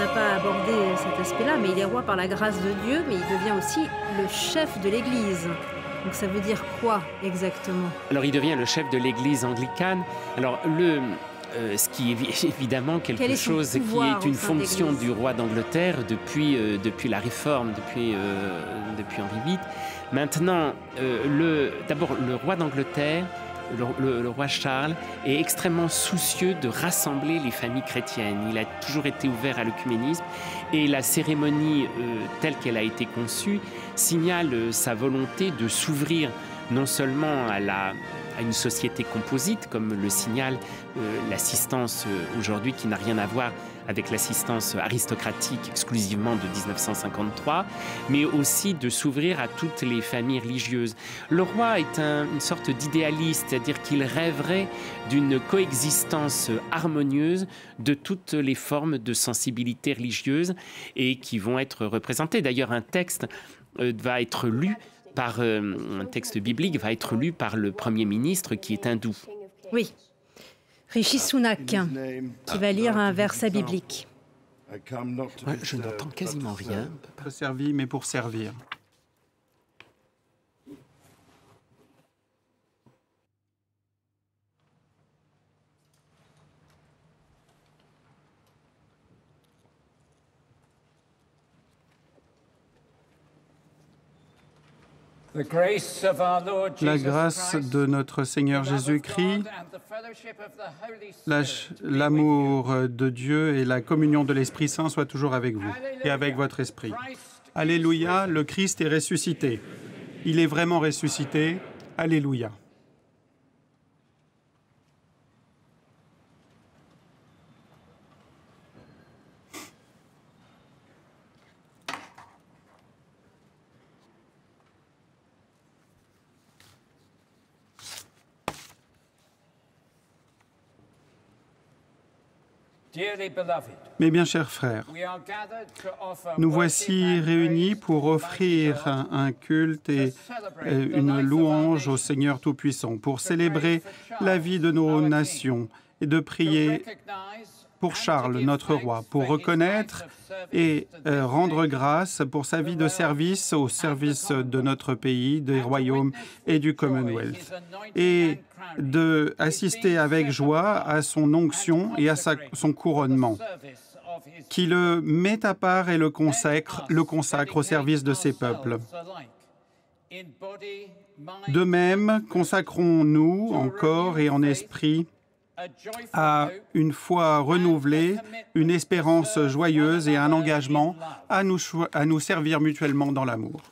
n'a pas abordé cet aspect-là, mais il est roi par la grâce de Dieu, mais il devient aussi le chef de l'Église. Donc ça veut dire quoi exactement? Alors il devient le chef de l'Église anglicane. Alors ce qui est évidemment quelque chose qui est une fonction du roi d'Angleterre depuis la Réforme, depuis Henri VIII. Maintenant, d'abord le roi d'Angleterre, le roi Charles, est extrêmement soucieux de rassembler les familles chrétiennes. Il a toujours été ouvert à l'œcuménisme et la cérémonie telle qu'elle a été conçue signale sa volonté de s'ouvrir non seulement à une société composite, comme le signale l'assistance aujourd'hui, qui n'a rien à voir avec l'assistance aristocratique exclusivement de 1953, mais aussi de s'ouvrir à toutes les familles religieuses. Le roi est une sorte d'idéaliste, c'est-à-dire qu'il rêverait d'une coexistence harmonieuse de toutes les formes de sensibilité religieuse et qui vont être représentées. D'ailleurs, un texte va être lu un texte biblique va être lu par le Premier ministre qui est hindou. Oui, Rishi Sunak, qui va lire un verset biblique. Ouais, je n'entends quasiment rien. Pas servi, mais pour servir. La grâce de notre Seigneur Jésus-Christ, l'amour de Dieu et la communion de l'Esprit Saint soient toujours avec vous et avec votre esprit. Alléluia, le Christ est ressuscité. Il est vraiment ressuscité. Alléluia. Mes bien chers frères, nous voici réunis pour offrir un culte et une louange au Seigneur Tout-Puissant, pour célébrer la vie de nos nations et de prier pour Charles, notre roi, pour reconnaître et rendre grâce pour sa vie de service au service de notre pays, des royaumes et du Commonwealth, et d'assister avec joie à son onction et à son couronnement, qui le met à part et le consacre au service de ses peuples. De même, consacrons-nous en corps et en esprit à une foi renouvelée, une espérance joyeuse et un engagement à nous servir mutuellement dans l'amour.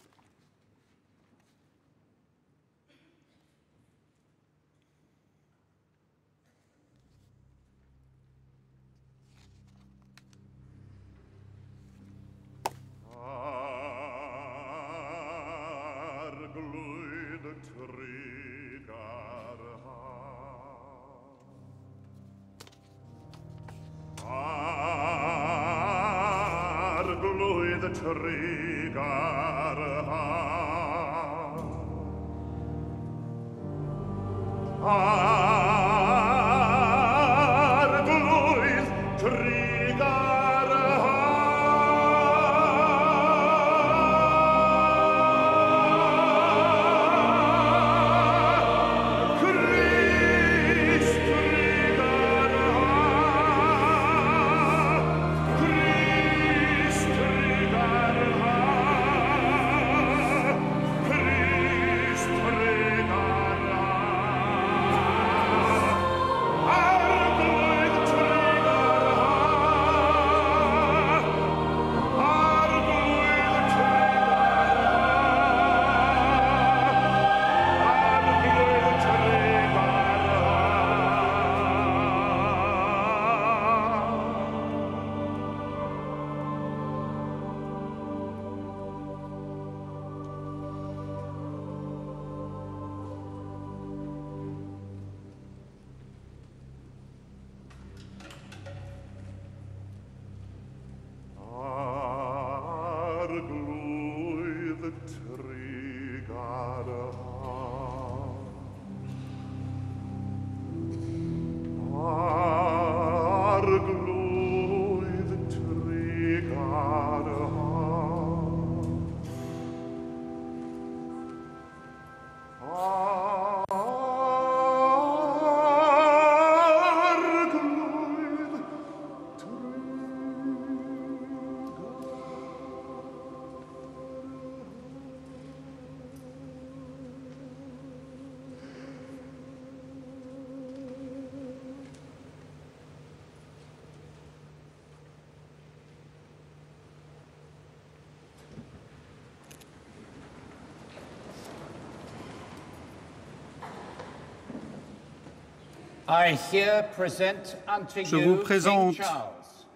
Je vous présente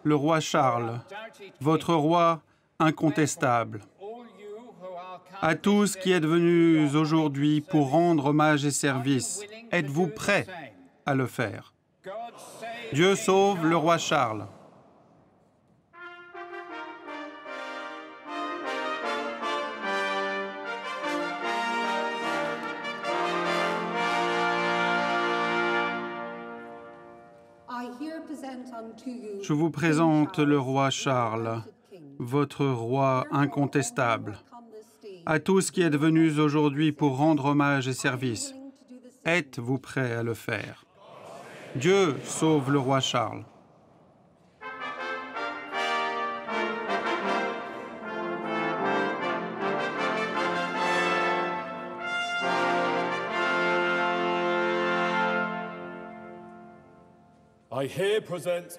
le roi Charles, votre roi incontestable. À tous qui êtes venus aujourd'hui pour rendre hommage et service, êtes-vous prêts à le faire? Dieu sauve le roi Charles. Je vous présente le roi Charles, votre roi incontestable. À tous qui êtes venus aujourd'hui pour rendre hommage et service, êtes-vous prêts à le faire? Dieu sauve le roi Charles.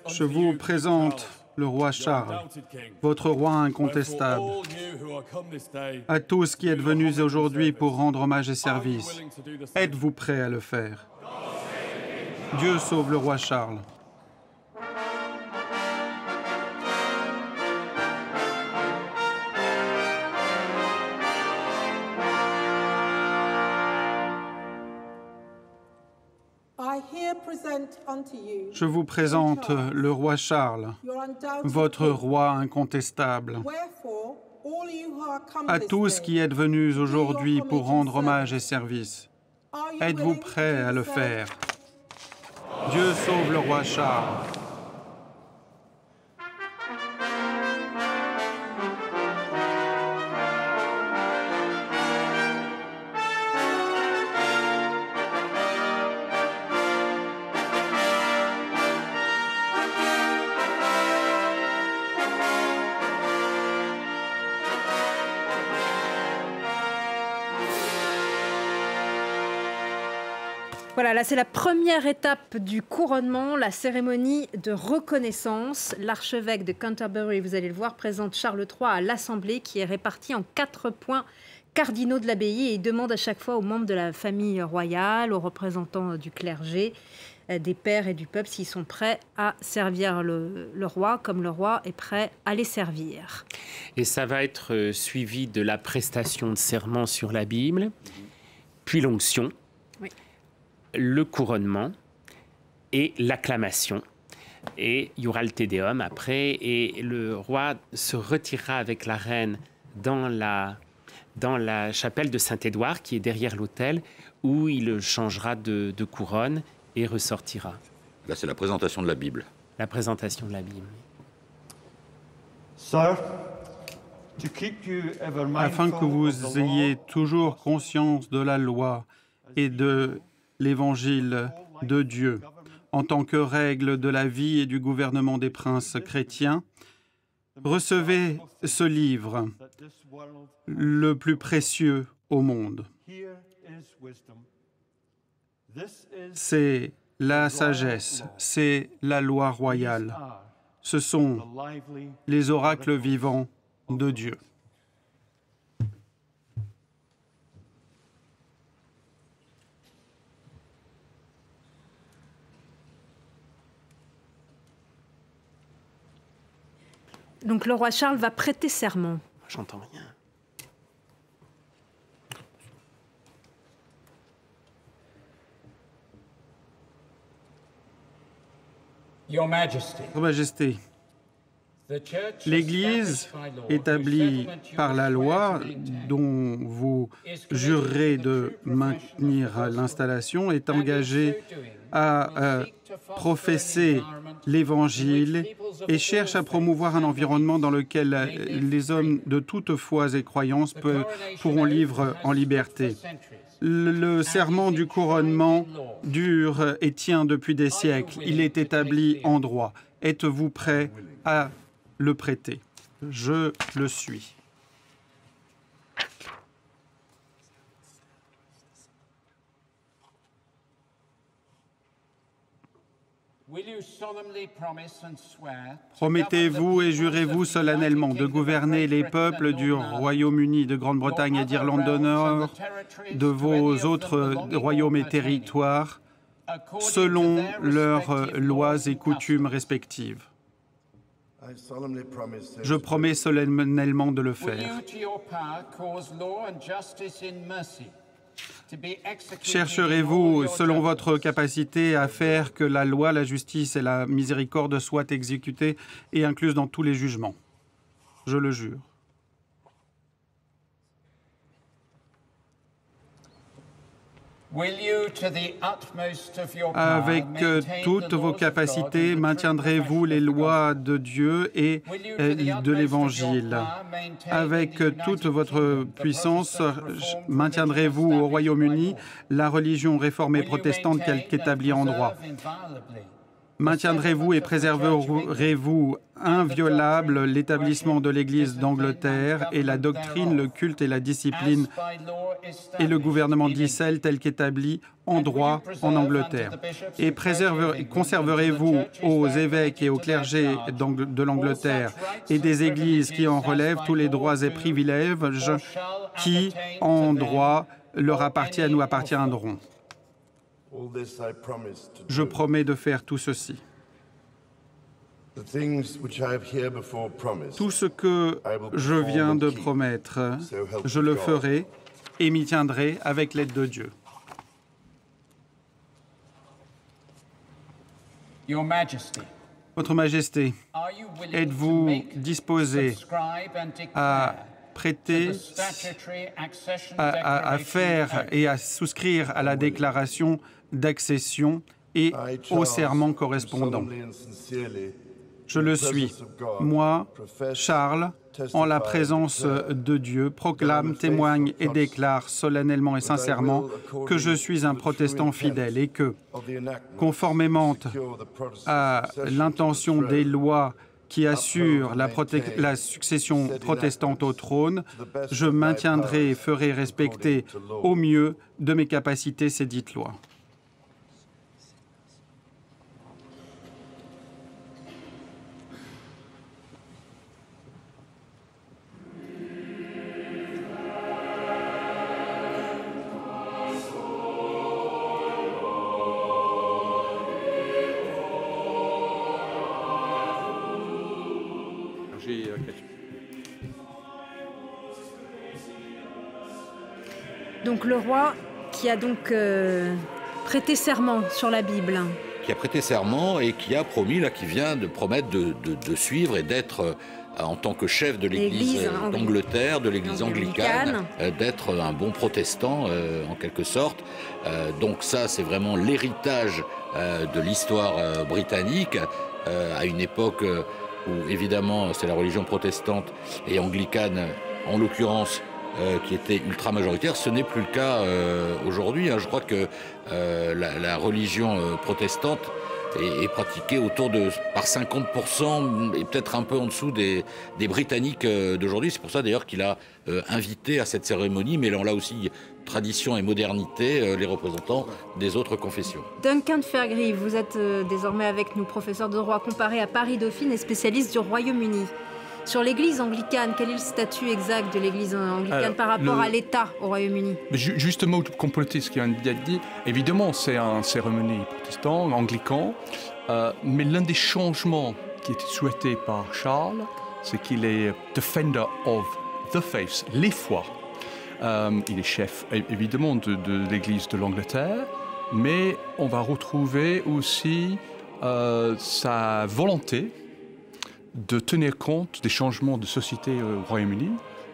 Je vous présente le roi Charles, votre roi incontestable. À tous qui êtes venus aujourd'hui pour rendre hommage et service, êtes-vous prêts à le faire? Dieu sauve le roi Charles. Je vous présente le roi Charles, votre roi incontestable. À tous qui êtes venus aujourd'hui pour rendre hommage et service, êtes-vous prêts à le faire? Dieu sauve le roi Charles. Voilà, là c'est la première étape du couronnement, la cérémonie de reconnaissance. L'archevêque de Canterbury, vous allez le voir, présente Charles III à l'Assemblée qui est répartie en 4 points cardinaux de l'abbaye et il demande à chaque fois aux membres de la famille royale, aux représentants du clergé, des pairs et du peuple s'ils sont prêts à servir le roi comme le roi est prêt à les servir. Et ça va être suivi de la prestation de serment sur la Bible, puis l'onction. Oui. Le couronnement et l'acclamation. Et il y aura le Te Deum après. Et le roi se retirera avec la reine dans la chapelle de Saint-Édouard, qui est derrière l'autel, où il changera de couronne et ressortira. Là, c'est la présentation de la Bible. La présentation de la Bible. Afin que vous ayez toujours conscience de la loi et de l'Évangile de Dieu, en tant que règle de la vie et du gouvernement des princes chrétiens, recevez ce livre, le plus précieux au monde. C'est la sagesse, c'est la loi royale. Ce sont les oracles vivants de Dieu. Donc le roi Charles va prêter serment. J'entends rien. Votre Majesté, l'Église, établie par la loi, dont vous jurerez de maintenir l'installation, est engagée à professer l'Évangile et cherche à promouvoir un environnement dans lequel les hommes de toutes foi et croyances pourront vivre en liberté. Le serment du couronnement dure et tient depuis des siècles. Il est établi en droit. Êtes-vous prêt à le prêter? Je le suis. Promettez-vous et jurez-vous solennellement de gouverner les peuples du Royaume-Uni, de Grande-Bretagne et d'Irlande du Nord, de vos autres royaumes et territoires, selon leurs lois et coutumes respectives. Je promets solennellement de le faire. Chercherez-vous, selon votre capacité, à faire que la loi, la justice et la miséricorde soient exécutées et incluses dans tous les jugements? Je le jure. Avec toutes vos capacités, maintiendrez-vous les lois de Dieu et de l'Évangile? Avec toute votre puissance, maintiendrez-vous au Royaume-Uni la religion réformée protestante qu'établie en droit? Maintiendrez-vous et préserverez-vous inviolable l'établissement de l'Église d'Angleterre et la doctrine, le culte et la discipline et le gouvernement d'Israël tel qu'établi en droit en Angleterre? Et conserverez-vous aux évêques et au clergé de l'Angleterre et des églises qui en relèvent tous les droits et privilèges qui, en droit, leur appartiennent ou appartiendront? Je promets de faire tout ceci. Tout ce que je viens de promettre, je le ferai et m'y tiendrai avec l'aide de Dieu. Votre Majesté, êtes-vous disposé à prêter, à faire et à souscrire à la déclaration d'accession et au serment correspondant? Je le suis. Moi, Charles, en la présence de Dieu, proclame, témoigne et déclare solennellement et sincèrement que je suis un protestant fidèle et que, conformément à l'intention des lois qui assurent la succession protestante au trône, je maintiendrai et ferai respecter au mieux de mes capacités ces dites lois. Donc le roi qui a donc prêté serment sur la Bible. Qui a prêté serment et qui a promis, là, qui vient de promettre de suivre et d'être, en tant que chef de l'Église d'Angleterre, de l'Église anglicane, d'être un bon protestant, en quelque sorte. Donc ça, c'est vraiment l'héritage de l'histoire britannique, à une époque où, évidemment, c'est la religion protestante et anglicane, en l'occurrence, qui était ultra majoritaire. Ce n'est plus le cas aujourd'hui. Je crois que la religion protestante est pratiquée par 50% et peut-être un peu en dessous des Britanniques d'aujourd'hui. C'est pour ça d'ailleurs qu'il a invité à cette cérémonie, mêlant là aussi tradition et modernité, les représentants des autres confessions. Duncan Fairgrieve, vous êtes désormais avec nous, professeur de droit comparé à Paris-Dauphine et spécialiste du Royaume-Uni. Sur l'Église anglicane, quel est le statut exact de l'Église anglicane par rapport à l'État au Royaume-Uni? Justement, pour compléter ce qui vient d'être dit, évidemment, c'est un cérémonie protestant, anglican, mais l'un des changements qui était souhaité par Charles, c'est qu'il est defender of the faith, les foi. Il est chef, évidemment, de l'Église de l'Angleterre, mais on va retrouver aussi sa volonté de tenir compte des changements de société au Royaume-Uni,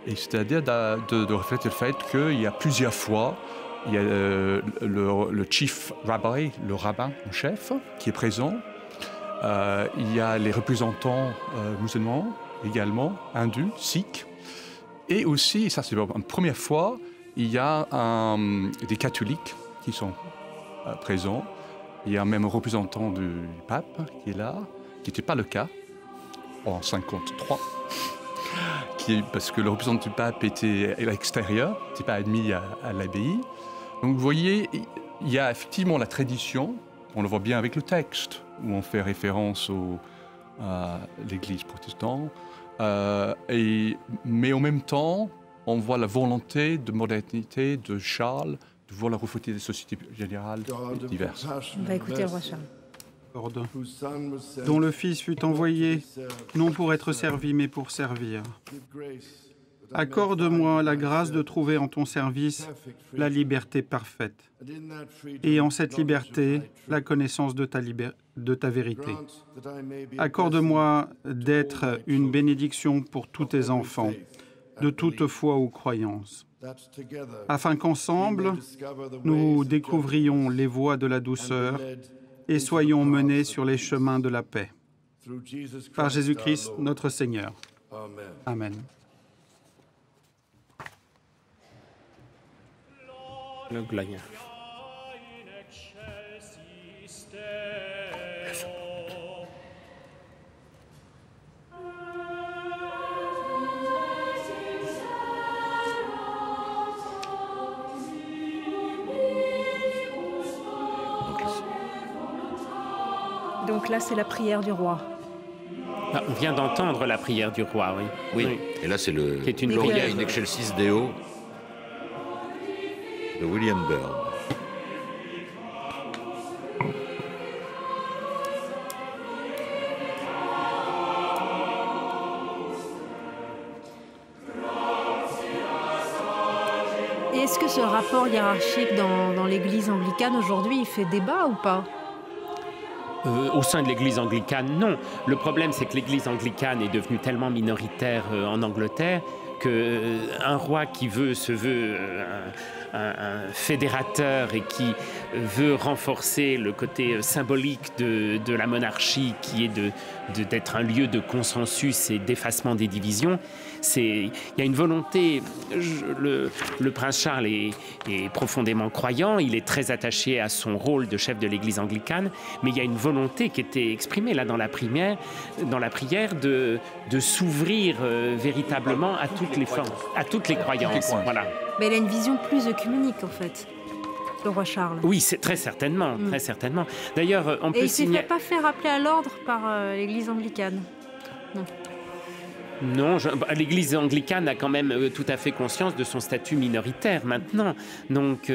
et c'est-à-dire de refléter le fait qu'il y a plusieurs fois, il y a le chief rabbi, le rabbin en chef, qui est présent. Il y a les représentants musulmans également, hindus, sikhs, et aussi, et ça c'est la première fois, il y a des catholiques qui sont présents. Il y a même un représentant du pape qui est là, qui n'était pas le cas en 1953, parce que le représentant du pape était à l'extérieur, n'était pas admis à l'abbaye. Donc vous voyez, il y a effectivement la tradition, on le voit bien avec le texte, où on fait référence à l'Église protestante, mais en même temps, on voit la volonté de modernité de Charles voir la refouler des sociétés générales diverses. On va écouter le roi Charles. Dont le Fils fut envoyé, non pour être servi, mais pour servir. Accorde-moi la grâce de trouver en ton service la liberté parfaite, et en cette liberté, la connaissance de ta vérité. Accorde-moi d'être une bénédiction pour tous tes enfants, de toute foi ou croyance, afin qu'ensemble, nous découvrions les voies de la douceur et soyons menés sur les chemins de la paix. Par Jésus-Christ, notre Seigneur. Amen. Le gloria. Donc là, c'est la prière du roi. Ah, on vient d'entendre la prière du roi, oui. Oui, et là c'est le Gloria in excelsis Deo de William Byrd. Et est-ce que ce rapport hiérarchique dans l'Église anglicane aujourd'hui, il fait débat ou pas ? Au sein de l'Église anglicane, non. Le problème, c'est que l'Église anglicane est devenue tellement minoritaire en Angleterre qu'un roi qui se veut un fédérateur et qui veut renforcer le côté symbolique de la monarchie, qui est d'être un lieu de consensus et d'effacement des divisions. Il y a une volonté. Le prince Charles est profondément croyant, il est très attaché à son rôle de chef de l'Église anglicane, mais il y a une volonté qui était exprimée là dans la prière de s'ouvrir véritablement à toutes les formes, à toutes les croyances. Voilà. Mais il a une vision plus œcuménique, en fait, le roi Charles. Oui, c'est très certainement, très certainement. D'ailleurs, on peut signaler... Et il ne s'est pas fait rappeler à l'ordre par l'Église anglicane. Non. Non, l'Église anglicane a quand même tout à fait conscience de son statut minoritaire maintenant. Donc,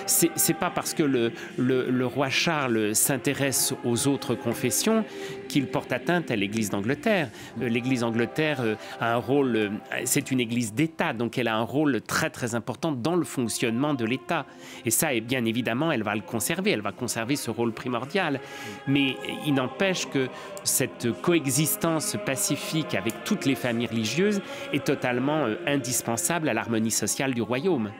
c'est pas parce que le roi Charles s'intéresse aux autres confessions qu'il porte atteinte à l'Église d'Angleterre. L'Église d'Angleterre a un rôle, c'est une Église d'État, donc elle a un rôle très très important dans le fonctionnement de l'État. Et ça, et bien évidemment, elle va le conserver, elle va conserver ce rôle primordial. Mais il n'empêche que cette coexistence pacifique avec toutes les familles religieuses est totalement indispensable à l'harmonie sociale du royaume.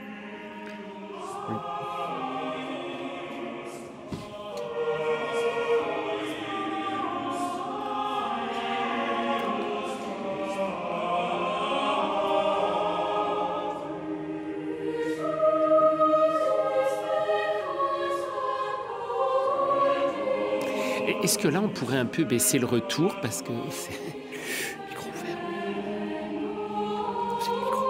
Est-ce que là, on pourrait un peu baisser le retour parce que c'est... Micro ouvert. C'est le micro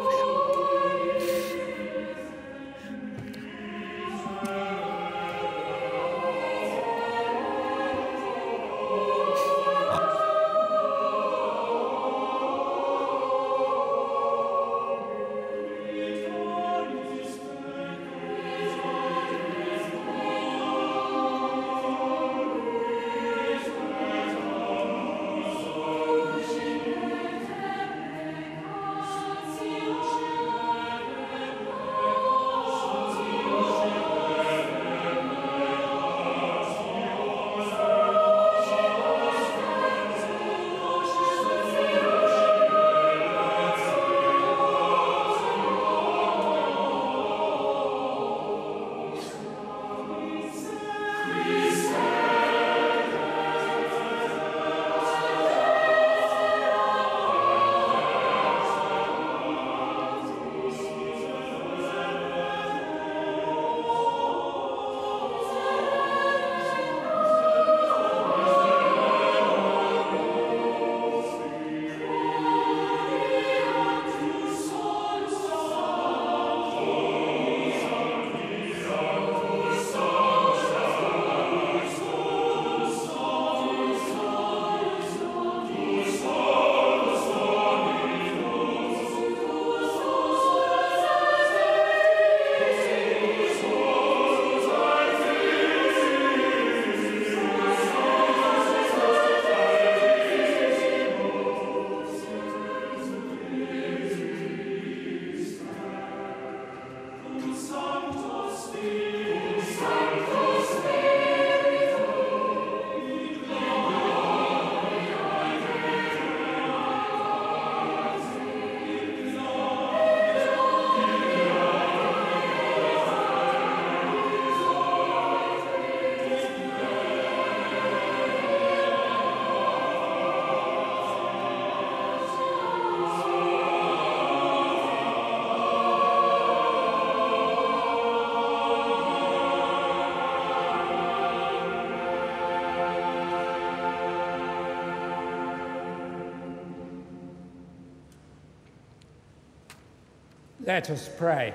Let us pray.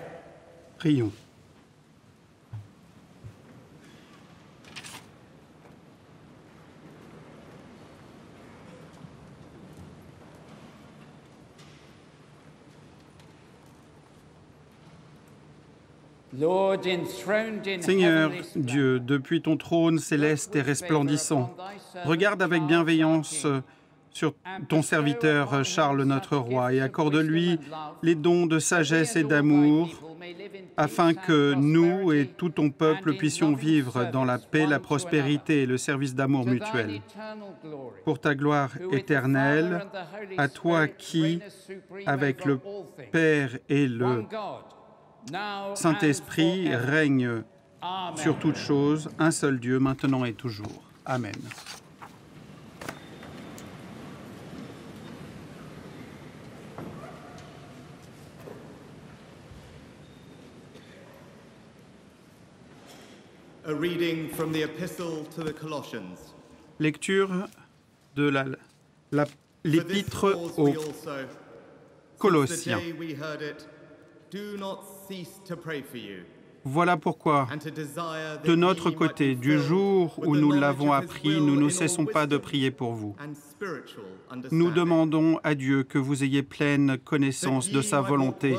Prions. Seigneur Dieu, depuis ton trône céleste et resplendissant, regarde avec bienveillance sur ton serviteur Charles notre roi et accorde-lui les dons de sagesse et d'amour afin que nous et tout ton peuple puissions vivre dans la paix, la prospérité et le service d'amour mutuel. Pour ta gloire éternelle, à toi qui, avec le Père et le Saint-Esprit, règne sur toutes choses, un seul Dieu, maintenant et toujours. Amen. A reading from the Epistle to the Colossians. Lecture de l'épître aux Colossiens. Voilà pourquoi, de notre côté, du jour où nous l'avons appris, nous ne cessons pas de prier pour vous. Nous demandons à Dieu que vous ayez pleine connaissance de sa volonté,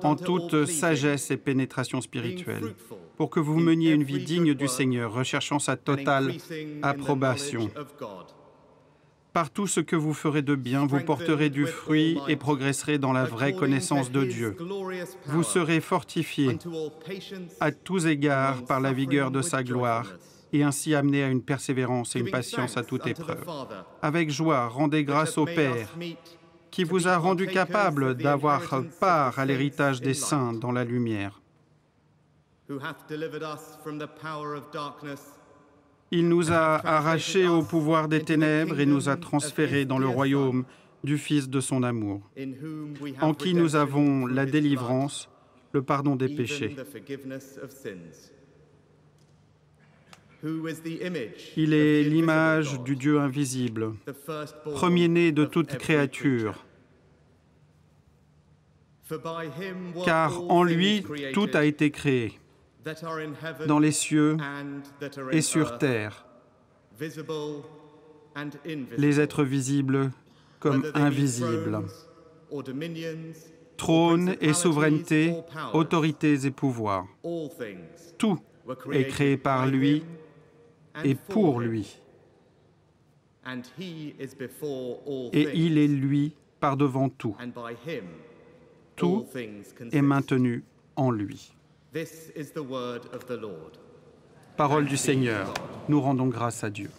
en toute sagesse et pénétration spirituelle, pour que vous meniez une vie digne du Seigneur, recherchant sa totale approbation. Par tout ce que vous ferez de bien, vous porterez du fruit et progresserez dans la vraie connaissance de Dieu. Vous serez fortifiés à tous égards par la vigueur de sa gloire et ainsi amenés à une persévérance et une patience à toute épreuve. Avec joie, rendez grâce au Père qui vous a rendu capable d'avoir part à l'héritage des saints dans la lumière. Il nous a arrachés au pouvoir des ténèbres et nous a transférés dans le royaume du Fils de son amour, en qui nous avons la délivrance, le pardon des péchés. Il est l'image du Dieu invisible, premier-né de toute créature, car en lui tout a été créé, dans les cieux et sur terre, les êtres visibles comme invisibles, trône et souveraineté, autorités et pouvoirs. Tout est créé par lui et pour lui. Et il est lui par devant tout. Tout est maintenu en lui. Parole du Seigneur, nous rendons grâce à Dieu.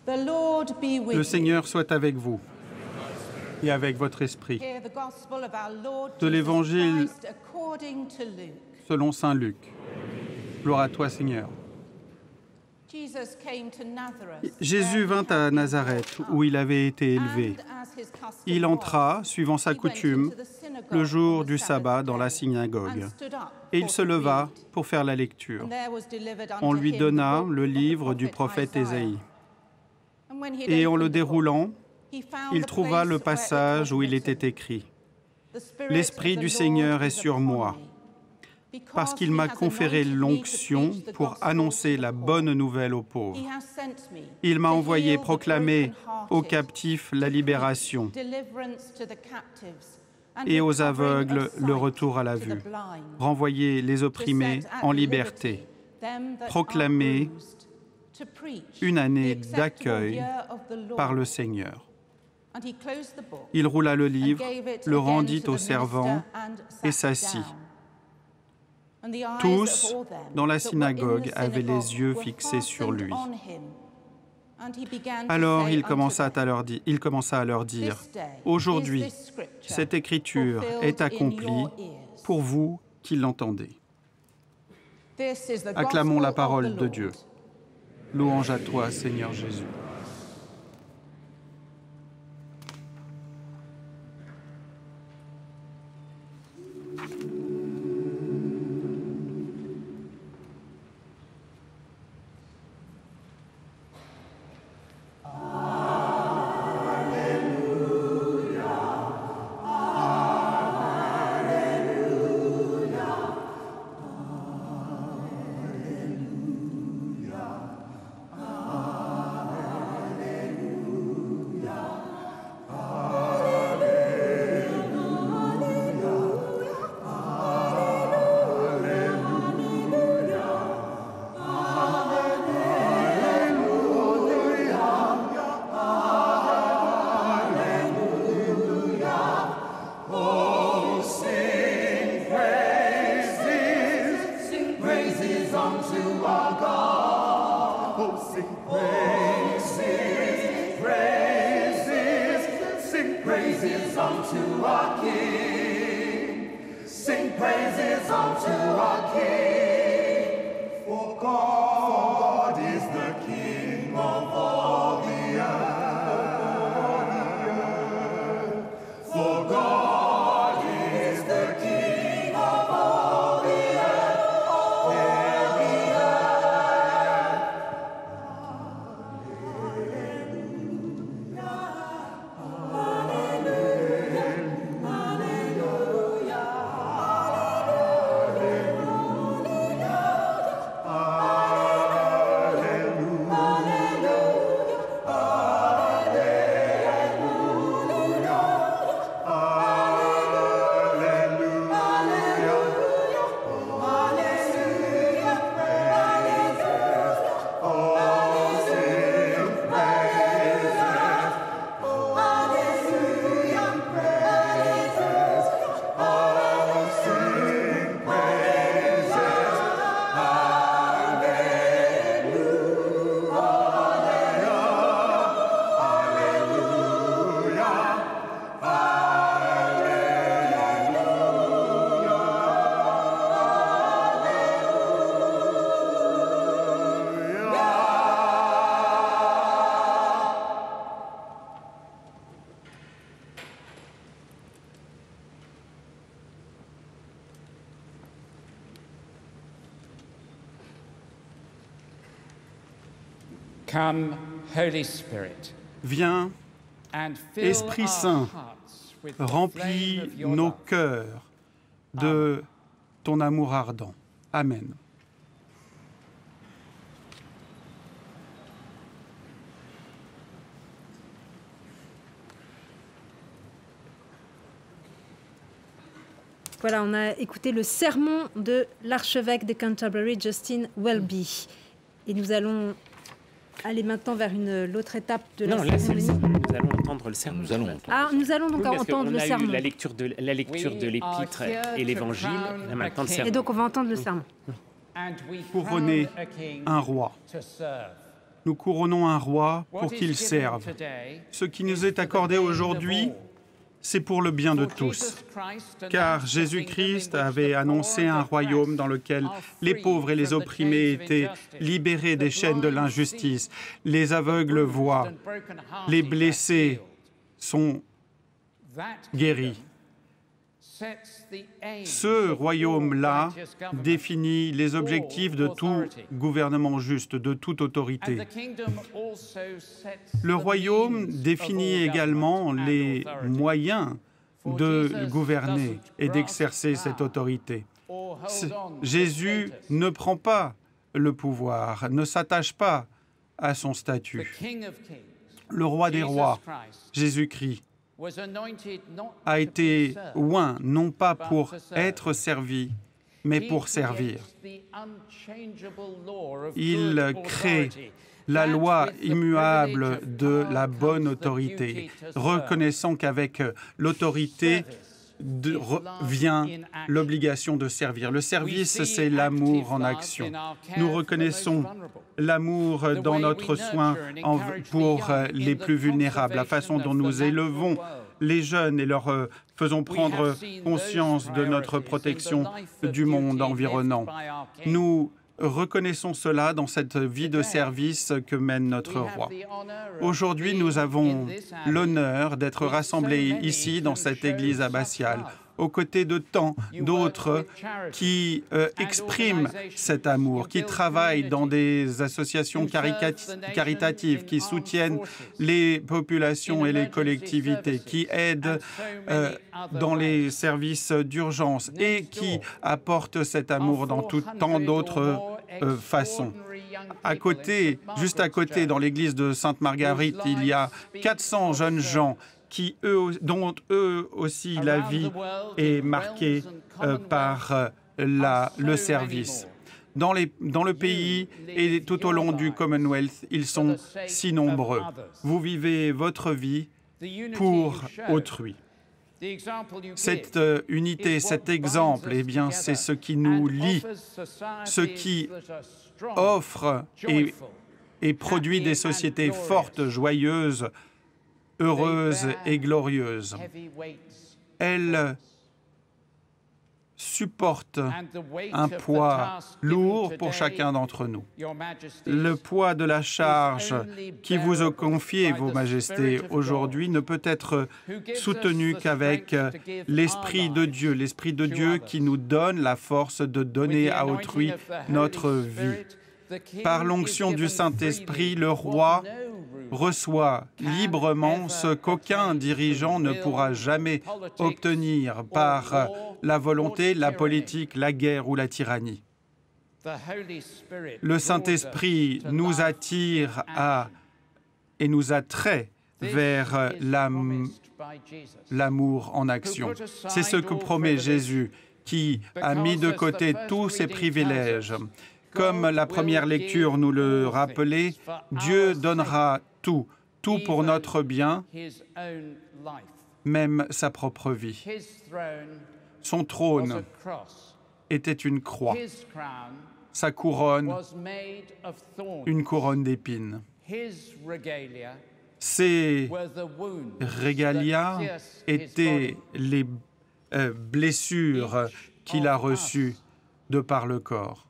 Le Seigneur soit avec vous et avec votre esprit. De l'Évangile selon saint Luc. Gloire à toi, Seigneur. Jésus vint à Nazareth, où il avait été élevé. Il entra, suivant sa coutume, le jour du sabbat dans la synagogue, et il se leva pour faire la lecture. On lui donna le livre du prophète Ésaïe. Et en le déroulant, il trouva le passage où il était écrit « L'Esprit du Seigneur est sur moi, parce qu'il m'a conféré l'onction pour annoncer la bonne nouvelle aux pauvres. Il m'a envoyé proclamer aux captifs la libération et aux aveugles le retour à la vue, renvoyer les opprimés en liberté, proclamer une année d'accueil par le Seigneur. » Il roula le livre, le rendit au servant et s'assit. Tous, dans la synagogue, avaient les yeux fixés sur lui. Alors il commença à leur dire, « Aujourd'hui, cette écriture est accomplie pour vous qui l'entendez. » Acclamons la parole de Dieu. Louange à toi, Seigneur Jésus. Viens, Esprit Saint, remplis nos cœurs de ton amour ardent. Amen. Voilà, on a écouté le sermon de l'archevêque de Canterbury, Justin Welby. Et nous allons aller maintenant vers l'autre étape de la cérémonie. Nous allons entendre le sermon. Nous allons donc entendre le sermon. On a eu la lecture de l'épître et l'évangile. Maintenant le sermon. Et donc on va entendre le sermon. Pour René, un roi. Nous couronnons un roi pour qu'il serve. Ce qui nous est accordé aujourd'hui, c'est pour le bien de tous. Car Jésus-Christ avait annoncé un royaume dans lequel les pauvres et les opprimés étaient libérés des chaînes de l'injustice. Les aveugles voient, les blessés sont guéris. Ce royaume-là définit les objectifs de tout gouvernement juste, de toute autorité. Le royaume définit également les moyens de gouverner et d'exercer cette autorité. Jésus ne prend pas le pouvoir, ne s'attache pas à son statut. Le roi des rois, Jésus-Christ, a été oint non pas pour être servi, mais pour servir. Il crée la loi immuable de la bonne autorité, reconnaissant qu'avec l'autorité vient l'obligation de servir. Le service, c'est l'amour en action. Nous reconnaissons l'amour dans notre soin pour les plus vulnérables, la façon dont nous élevons les jeunes et leur faisons prendre conscience de notre protection du monde environnant. Nous reconnaissons cela dans cette vie de service que mène notre roi. Aujourd'hui, nous avons l'honneur d'être rassemblés ici, dans cette église abbatiale, aux côtés de tant d'autres qui expriment cet amour, qui travaillent dans des associations caritatives, qui soutiennent les populations et les collectivités, qui aident dans les services d'urgence et qui apportent cet amour dans tant d'autres façons. À côté, juste à côté, dans l'église de Sainte-Marguerite, il y a 400 jeunes gens dont eux aussi la vie est marquée par le service. Dans le pays et tout au long du Commonwealth, ils sont si nombreux. Vous vivez votre vie pour autrui. Cette unité, cet exemple, eh bien, c'est ce qui nous lie, ce qui offre et produit des sociétés fortes, joyeuses, heureuses et glorieuses. Elle supporte un poids lourd pour chacun d'entre nous. Le poids de la charge qui vous a confié, Vos Majestés, aujourd'hui ne peut être soutenu qu'avec l'Esprit de Dieu qui nous donne la force de donner à autrui notre vie. Par l'onction du Saint-Esprit, le roi reçoit librement ce qu'aucun dirigeant ne pourra jamais obtenir par la volonté, la politique, la guerre ou la tyrannie. Le Saint-Esprit nous attire et nous attrait vers l'amour en action. C'est ce que promet Jésus, qui a mis de côté tous ses privilèges. Comme la première lecture nous le rappelait, Dieu donnera tout pour notre bien, même sa propre vie. Son trône était une croix, sa couronne, une couronne d'épines. Ses régalia étaient les blessures qu'il a reçues de par le corps.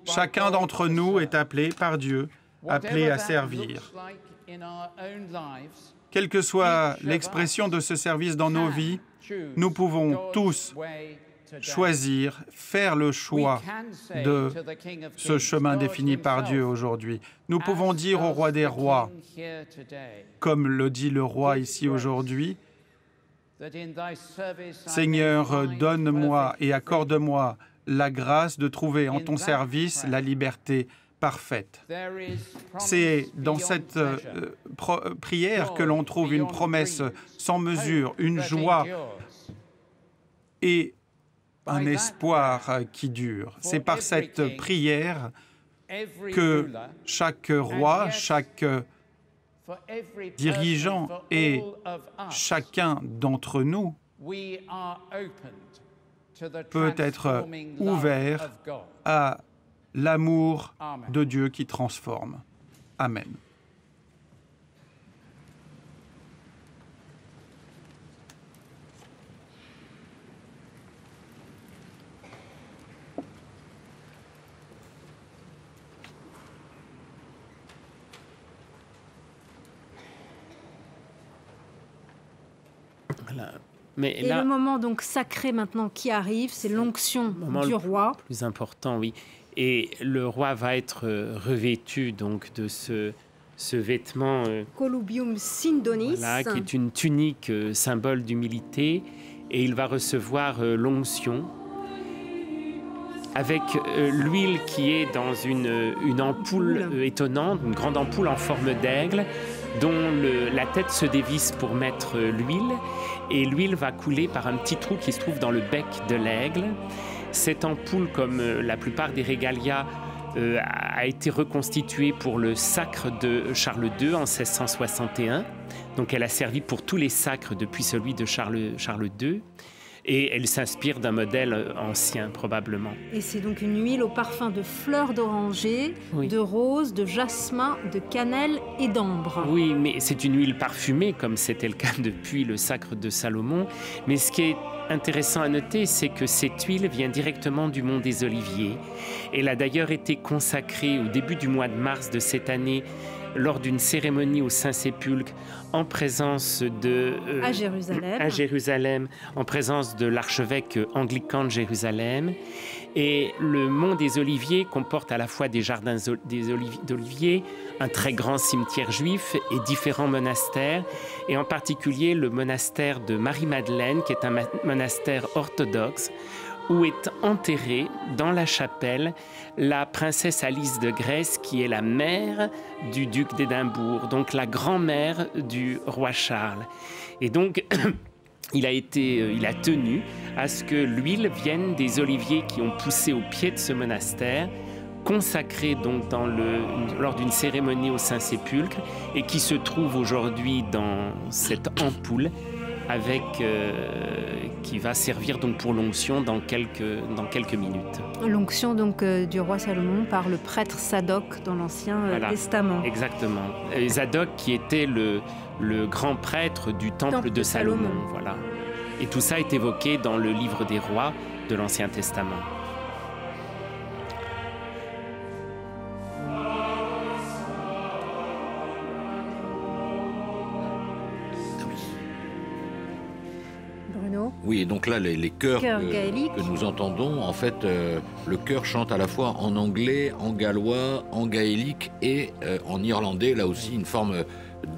Chacun d'entre nous est appelé par Dieu, appelé à servir. Quelle que soit l'expression de ce service dans nos vies, nous pouvons tous choisir, faire le choix de ce chemin défini par Dieu aujourd'hui. Nous pouvons dire au roi des rois, comme le dit le roi ici aujourd'hui, « Seigneur, donne-moi et accorde-moi la grâce de trouver en ton service la liberté parfaite. » C'est dans cette prière que l'on trouve une promesse sans mesure, une joie et un espoir qui dure. C'est par cette prière que chaque roi, chaque dirigeant et chacun d'entre nous peut être ouvert à l'amour de Dieu qui transforme. Amen. Voilà. Mais là, le moment donc sacré maintenant qui arrive, c'est l'onction du roi. Le plus important, oui. Et le roi va être revêtu donc de ce vêtement Colubium Sindonis, voilà, qui est une tunique symbole d'humilité, et il va recevoir l'onction avec l'huile qui est dans une ampoule étonnante, une grande ampoule en forme d'aigle, dont la tête se dévisse pour mettre l'huile, et l'huile va couler par un petit trou qui se trouve dans le bec de l'aigle. Cette ampoule, comme la plupart des régalias, a été reconstituée pour le sacre de Charles II en 1661. Donc elle a servi pour tous les sacres depuis celui de Charles II. Et elle s'inspire d'un modèle ancien, probablement. Et c'est donc une huile au parfum de fleurs d'oranger, oui, de rose, de jasmin, de cannelle et d'ambre. Oui, mais c'est une huile parfumée, comme c'était le cas depuis le sacre de Salomon. Mais ce qui est intéressant à noter, c'est que cette huile vient directement du mont des Oliviers. Elle a d'ailleurs été consacrée au début du mois de mars de cette année, lors d'une cérémonie au Saint-Sépulcre, en présence à Jérusalem, en présence de l'archevêque anglican de Jérusalem. Et le mont des Oliviers comporte à la fois des jardins d'oliviers, un très grand cimetière juif et différents monastères, et en particulier le monastère de Marie-Madeleine, qui est un monastère orthodoxe, où est enterrée dans la chapelle la princesse Alice de Grèce, qui est la mère du duc d'Édimbourg, donc la grand-mère du roi Charles. Et donc, il a tenu à ce que l'huile vienne des oliviers qui ont poussé au pied de ce monastère, consacré donc lors d'une cérémonie au Saint-Sépulcre, et qui se trouve aujourd'hui dans cette ampoule, qui va servir donc pour l'onction dans quelques minutes. L'onction donc du roi Salomon par le prêtre Zadok dans l'Ancien Testament. Exactement. Et Zadok qui était le grand prêtre du temple de Salomon. Voilà. Et tout ça est évoqué dans le livre des rois de l'Ancien Testament. Oui, et donc là, les chœurs que nous entendons, en fait, le chœur chante à la fois en anglais, en gallois, en gaélique et en irlandais, là aussi une forme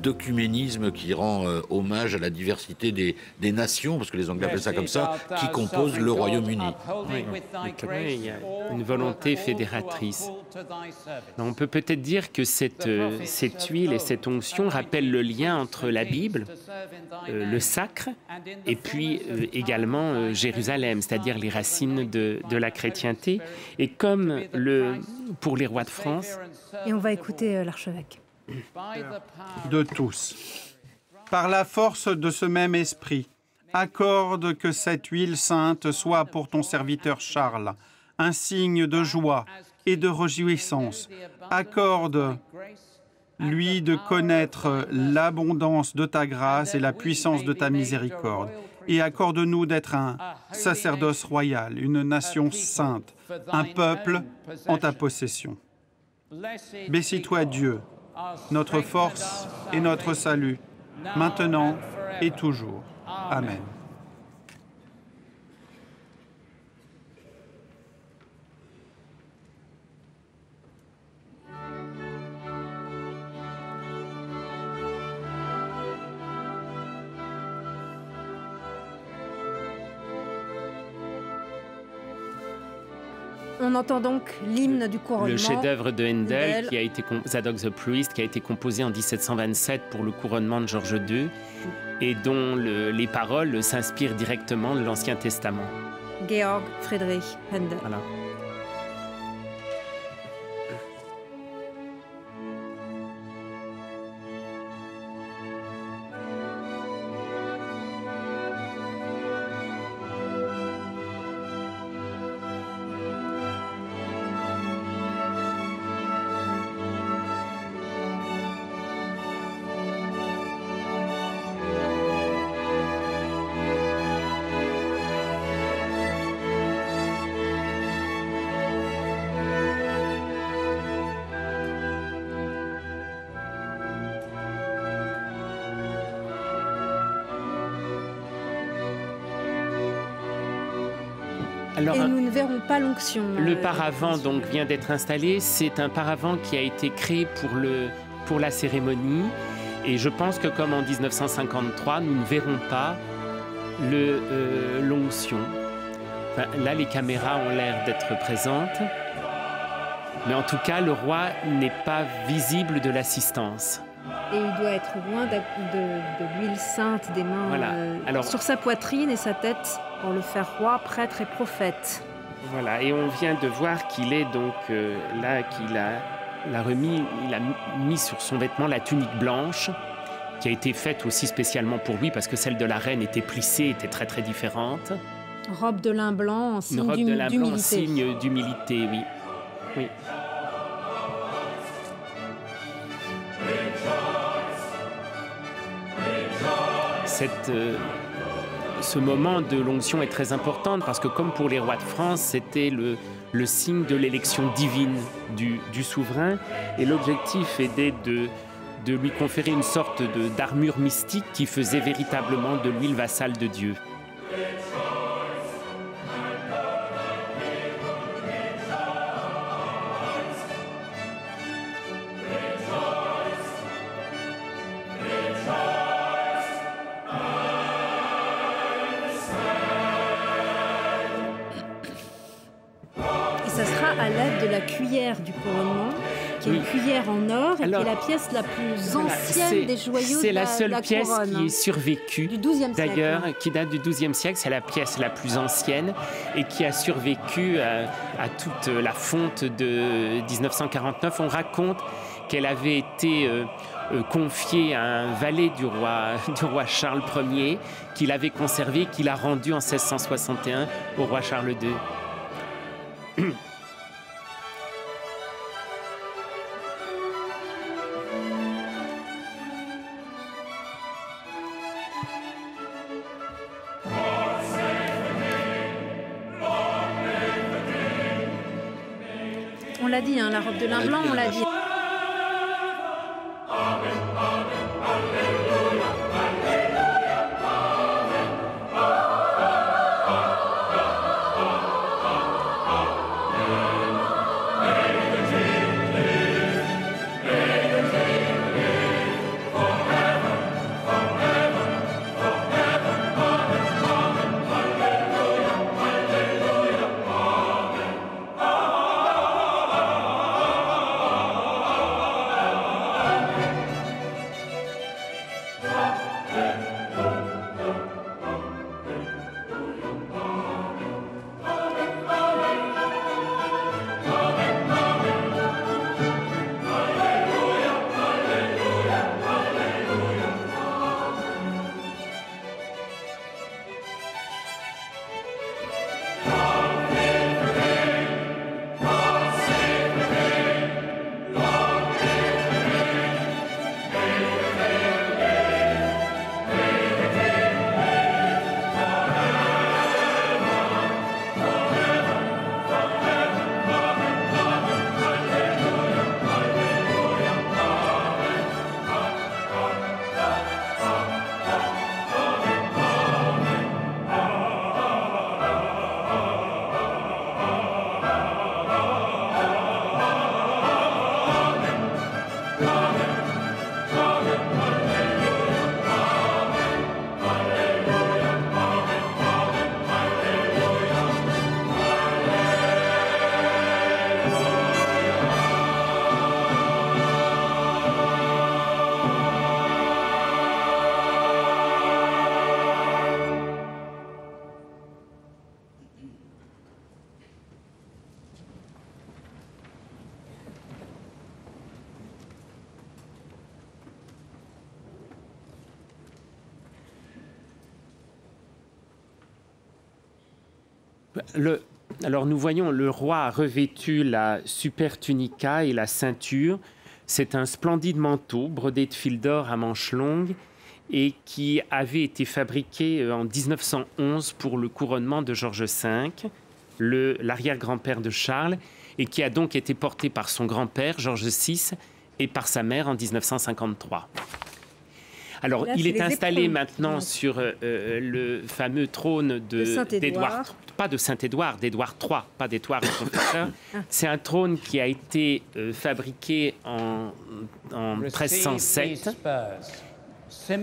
d'œcuménisme qui rend hommage à la diversité des nations, parce que les Anglais appellent ça comme ça, qui composent le Royaume-Uni. Oui, il y a une volonté fédératrice. On peut peut-être dire que cette huile et cette onction rappellent le lien entre la Bible, le sacre, et puis également Jérusalem, c'est-à-dire les racines de la chrétienté. Et comme pour les rois de France... Et on va écouter l'archevêque. De tous. Par la force de ce même esprit, accorde que cette huile sainte soit pour ton serviteur Charles un signe de joie et de réjouissance. Accorde-lui de connaître l'abondance de ta grâce et la puissance de ta miséricorde. Et accorde-nous d'être un sacerdoce royal, une nation sainte, un peuple en ta possession. Bécis-toi Dieu, notre force et notre salut, maintenant et toujours. Amen. On entend donc l'hymne du couronnement. Le chef-d'œuvre de Handel, Zadok the Priest, qui a été composé en 1727 pour le couronnement de George II et dont les paroles s'inspirent directement de l'Ancien Testament. Georg Friedrich Handel. Voilà. Alors, et nous ne verrons pas l'onction. Le paravent donc vient d'être installé. C'est un paravent qui a été créé pour la cérémonie. Et je pense que comme en 1953, nous ne verrons pas l'onction. Enfin, là, les caméras ont l'air d'être présentes. Mais en tout cas, le roi n'est pas visible de l'assistance. Et il doit être loin de l'huile sainte des mains voilà. Sur sa poitrine et sa tête pour le faire roi, prêtre et prophète. Voilà, et on vient de voir qu'il est donc là, qu'il a remis, il a mis sur son vêtement la tunique blanche, qui a été faite aussi spécialement pour lui, parce que celle de la reine était plissée, était très très différente. Robe de lin blanc en signe d'humilité. Une robe de lin blanc en signe d'humilité, oui. Oui. Ce moment de l'onction est très important parce que comme pour les rois de France, c'était le signe de l'élection divine du souverain et l'objectif était de lui conférer une sorte d'armure mystique qui faisait véritablement de lui le vassal de Dieu. À l'aide de la cuillère du couronnement, qui est une cuillère en or et qui est la pièce la plus ancienne des joyaux de la couronne. C'est la seule pièce qui est survécue, du XIIe siècle. D'ailleurs, qui date du XIIe siècle. C'est la pièce la plus ancienne et qui a survécu à toute la fonte de 1949. On raconte qu'elle avait été confiée à un valet du roi Charles Ier, qu'il avait conservé, qu'il a rendu en 1661 au roi Charles II. On l'a dit, hein, la robe de lin blanc, on l'a dit. Alors nous voyons le roi a revêtu la super tunica et la ceinture. C'est un splendide manteau brodé de fil d'or à manches longues et qui avait été fabriqué en 1911 pour le couronnement de George V, l'arrière-grand-père de Charles, et qui a donc été porté par son grand-père, George VI, et par sa mère en 1953. Alors, il est installé maintenant sur le fameux trône d'Édouard, pas de Saint-Édouard, d'Édouard III, pas d'Édouard le Confesseur. C'est un trône qui a été fabriqué en 1307. Et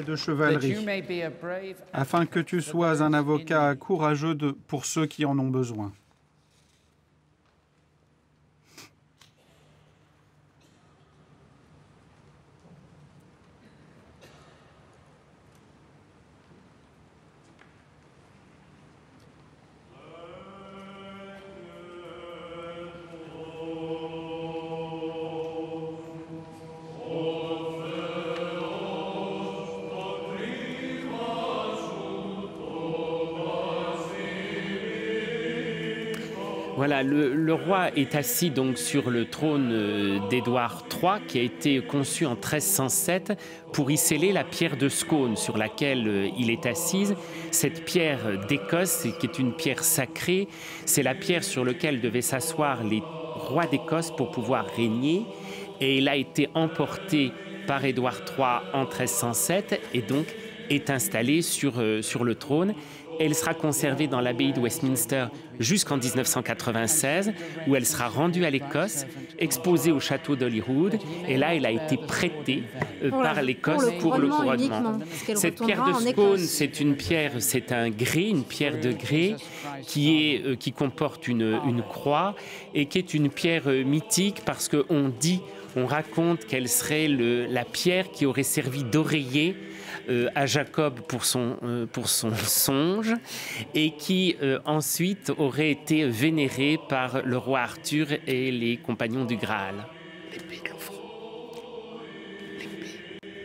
de chevalerie, afin que tu sois un avocat courageux pour ceux qui en ont besoin. Voilà, le roi est assis donc sur le trône d'Édouard III, qui a été conçu en 1307 pour y sceller la pierre de Scone sur laquelle il est assis. Cette pierre d'Écosse, qui est une pierre sacrée, c'est la pierre sur laquelle devaient s'asseoir les rois d'Écosse pour pouvoir régner. Et il a été emporté par Édouard III en 1307 et donc est installé sur le trône. Elle sera conservée dans l'abbaye de Westminster jusqu'en 1996, où elle sera rendue à l'Écosse, exposée au château d'Holyrood, et là, elle a été prêtée par l'Écosse pour le couronnement. Cette pierre de Scone, c'est une pierre, c'est un grès, une pierre de grès qui comporte une croix et qui est une pierre mythique parce on raconte qu'elle serait la pierre qui aurait servi d'oreiller à Jacob pour son songe et qui ensuite aurait été vénérée par le roi Arthur et les compagnons du Graal.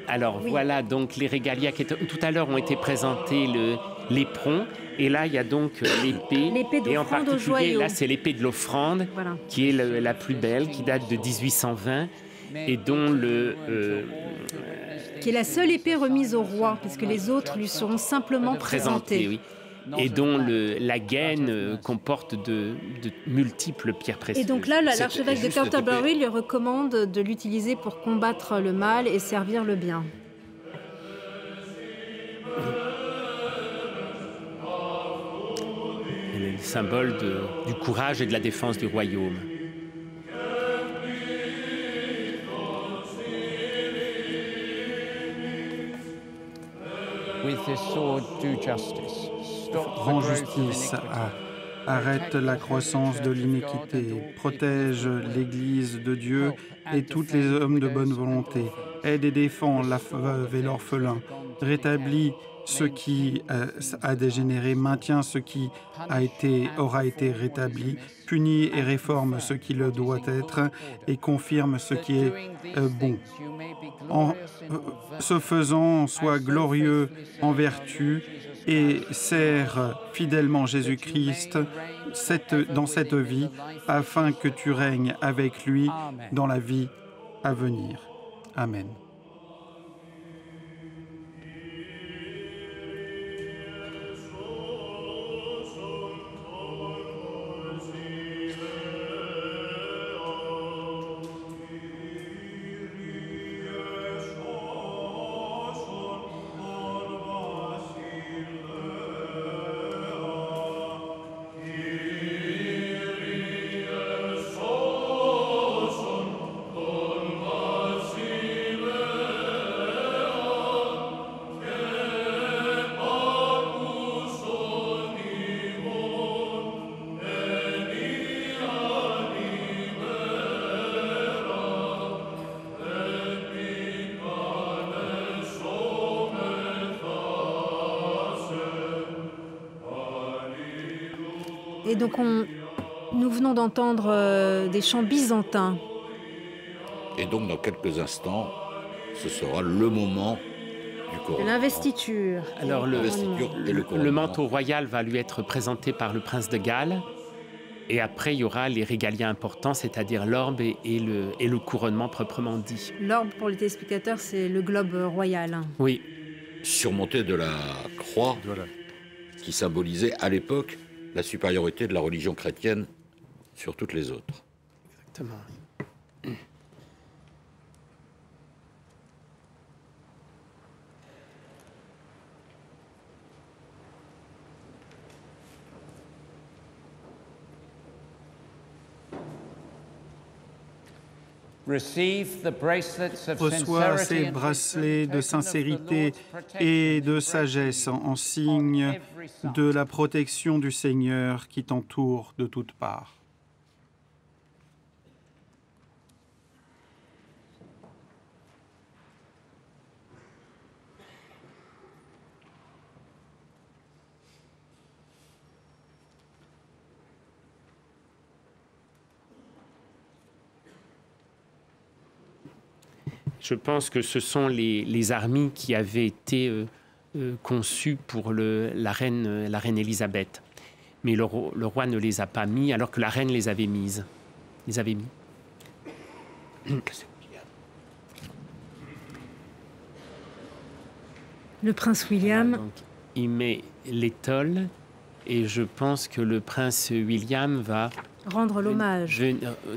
Alors voilà donc les régalias qui tout à l'heure ont été présentés, l'éperon, et là il y a donc l'épée et en particulier là c'est l'épée de l'offrande qui est la plus belle, qui date de 1820 et dont qui est la seule épée remise au roi, puisque les autres lui seront simplement présentées. Oui. Et dont la gaine comporte de multiples pierres précieuses. Et donc là, l'archevêque de Canterbury lui recommande de l'utiliser pour combattre le mal et servir le bien. Elle est le symbole du courage et de la défense du royaume. Rends justice, arrête la croissance de l'iniquité, protège l'Église de Dieu et tous les hommes de bonne volonté, aide et défend la veuve et l'orphelin, rétablis ce qui a dégénéré, maintient ce qui aura été rétabli, punit et réforme ce qui le doit être et confirme ce qui est bon. En ce faisant, sois glorieux en vertu et sers fidèlement Jésus-Christ dans cette vie, afin que tu règnes avec lui dans la vie à venir. Amen. Et donc, nous venons d'entendre des chants byzantins. Et donc, dans quelques instants, ce sera le moment du couronnement. De l'investiture. Alors, le manteau royal va lui être présenté par le prince de Galles. Et après, il y aura les régalias importants, c'est-à-dire l'orbe et le couronnement proprement dit. L'orbe, pour les téléspectateurs, c'est le globe royal. Oui. Surmonté de la croix, qui symbolisait à l'époque la supériorité de la religion chrétienne sur toutes les autres. Exactement. Reçois ces bracelets de sincérité et de sagesse en signe de la protection du Seigneur qui t'entoure de toutes parts. Je pense que ce sont les harmis qui avaient été conçues pour la reine Élisabeth. Mais le roi ne les a pas mis, alors que la reine les avait mises. Les avait mis. Le prince William. Voilà, donc, il met l'étole et je pense que le prince William va... Rendre l'hommage.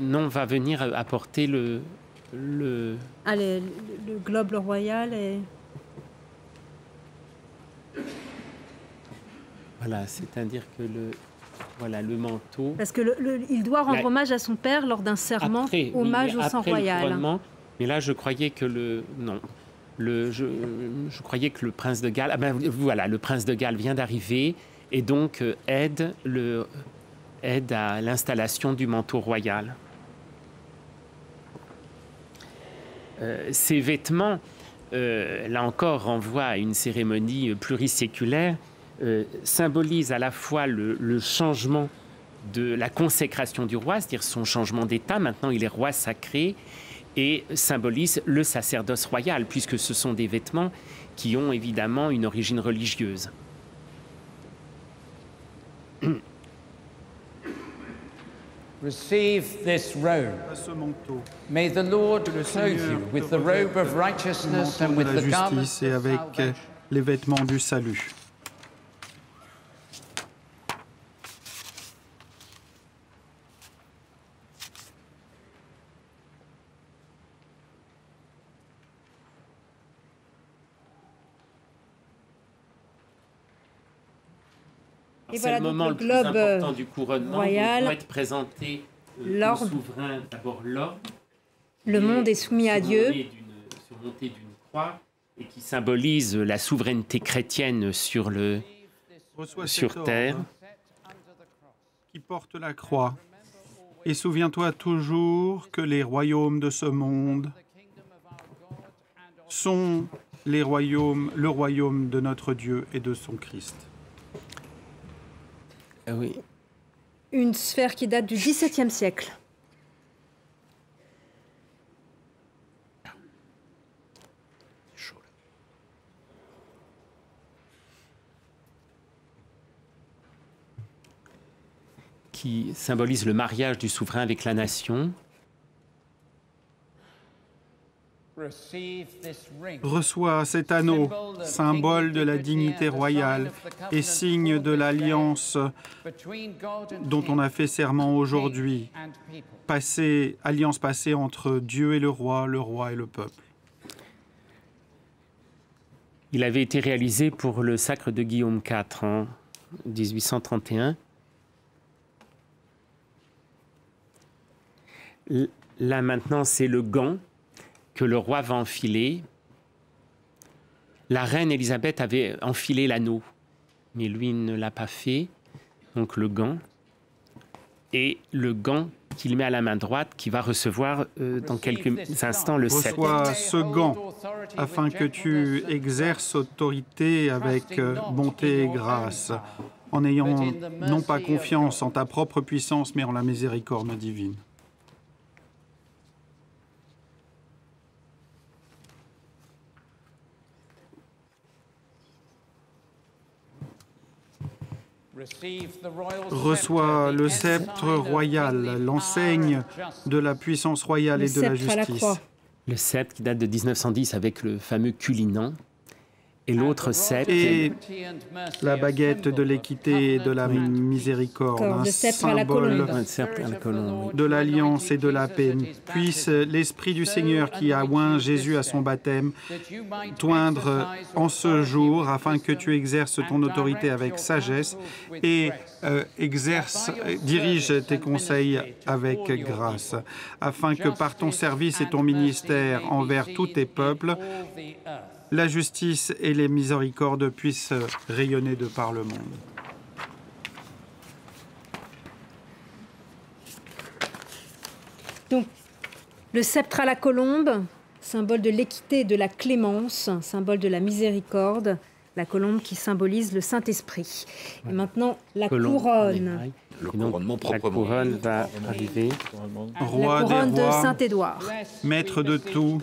Non, va venir apporter le globe royal et... Voilà, c'est-à-dire que le manteau... Parce que il doit rendre hommage à son père lors d'un serment, hommage au sang royal. Mais là, je croyais que je croyais que le prince de Galles... Ah ben voilà, le prince de Galles vient d'arriver et donc aide à l'installation du manteau royal. Ces vêtements, là encore, renvoient à une cérémonie pluriséculaire, symbolisent à la fois le changement de la consécration du roi, c'est-à-dire son changement d'état, maintenant il est roi sacré, et symbolisent le sacerdoce royal, puisque ce sont des vêtements qui ont évidemment une origine religieuse. Receive this robe. May the Lord clothe you with the robe of righteousness and with the garment of salvation. Les vêtements du salut. C'est le moment le plus important du couronnement royal. Doit être présenté le souverain, d'abord l'orbe. Le monde est soumis à Dieu. Surmonté d'une croix et qui symbolise la souveraineté chrétienne sur terre. Qui porte la croix. Et souviens-toi toujours que les royaumes de ce monde sont le royaume de notre Dieu et de son Christ. Oui. Une sphère qui date du XVIIe siècle. Qui symbolise le mariage du souverain avec la nation. Reçois cet anneau, symbole de la dignité royale et signe de l'alliance dont on a fait serment aujourd'hui, alliance passée entre Dieu et le roi et le peuple. Il avait été réalisé pour le sacre de Guillaume IV en 1831. Là maintenant, c'est le gant que le roi va enfiler. La reine Élisabeth avait enfilé l'anneau, mais lui ne l'a pas fait. Donc le gant. Et le gant qu'il met à la main droite, qui va recevoir dans quelques instants le sceptre. Reçois ce gant afin que tu exerces autorité avec bonté et grâce, en ayant non pas confiance en ta propre puissance, mais en la miséricorde divine. Reçois le sceptre royal, l'enseigne de la puissance royale et de la justice. Le sceptre qui date de 1910 avec le fameux Cullinan. Et l'autre sceptre. Et la baguette de l'équité et de la miséricorde, un symbole de l'alliance et de la paix. Puisse l'Esprit du Seigneur qui a oint Jésus à son baptême t'oindre en jour afin que tu exerces ton autorité avec sagesse et dirige tes conseils avec grâce, afin que par ton service et ton ministère envers tous tes peuples, la justice et les miséricordes puissent rayonner de par le monde. Donc, le sceptre à la colombe, symbole de l'équité et de la clémence, symbole de la miséricorde, la colombe qui symbolise le Saint-Esprit. Et maintenant, la couronne. Le couronnement proprement. La couronne va arriver. Roi la couronne des rois, de Saint-Édouard. Maître de tout,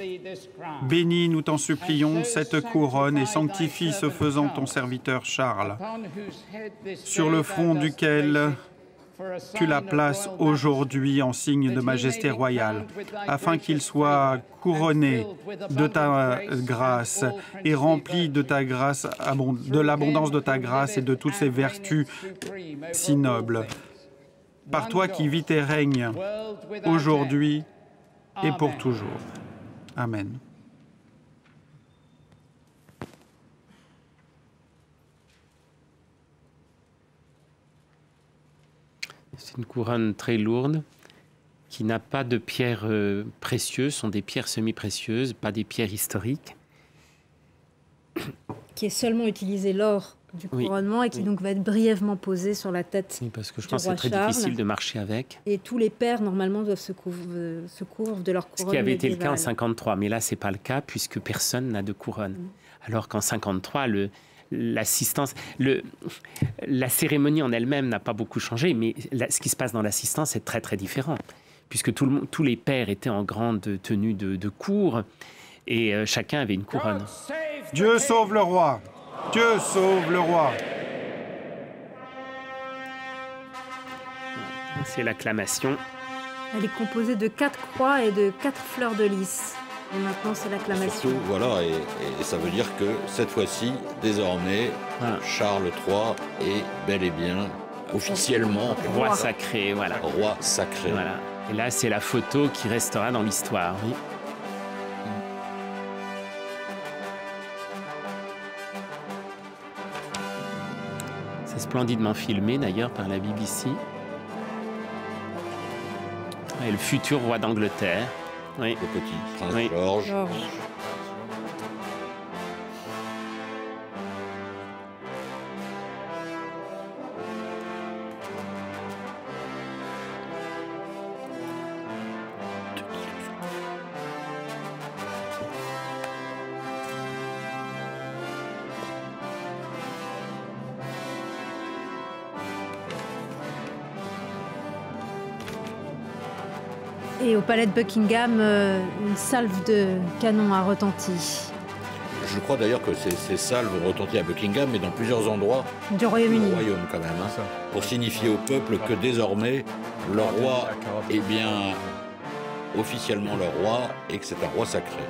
bénis, nous t'en supplions, cette couronne et sanctifie ce faisant ton serviteur Charles, sur le front duquel tu la places aujourd'hui en signe de majesté royale, afin qu'il soit couronné de ta grâce et rempli de ta grâce, de l'abondance de ta grâce et de toutes ses vertus si nobles. Par toi qui vis et règnes aujourd'hui et pour toujours. Amen. C'est une couronne très lourde qui n'a pas de pierres précieuses, sont des pierres semi-précieuses, pas des pierres historiques. Qui est seulement utilisé lors du couronnement et qui donc va être brièvement posé sur la tête. Oui, parce que je pense que c'est très difficile de marcher avec. Et tous les pères, normalement, doivent se couvrir de leur couronne. Ce qui avait été le cas en 53, mais là, ce n'est pas le cas puisque personne n'a de couronne. Alors qu'en 53, l'assistance, la cérémonie en elle-même n'a pas beaucoup changé, mais ce qui se passe dans l'assistance est très, très différent, puisque tous les pères étaient en grande tenue de cour et chacun avait une couronne. Dieu sauve le roi! Dieu sauve le roi! C'est l'acclamation. Elle est composée de 4 croix et de 4 fleurs de lys. Et maintenant, c'est l'acclamation. Surtout, voilà, et ça veut dire que cette fois-ci, désormais, Charles III est bel et bien officiellement roi sacré. Voilà. Roi sacré. Voilà. Et là, c'est la photo qui restera dans l'histoire. Oui. C'est splendidement filmé d'ailleurs par la BBC. Et le futur roi d'Angleterre. Oui. Le petit prince George. Et au palais de Buckingham, une salve de canon a retenti. Je crois d'ailleurs que ces salves vont retentir à Buckingham, mais dans plusieurs endroits du Royaume-Uni. Quand même, hein, pour signifier au peuple que désormais, le roi est bien officiellement le roi et que c'est un roi sacré.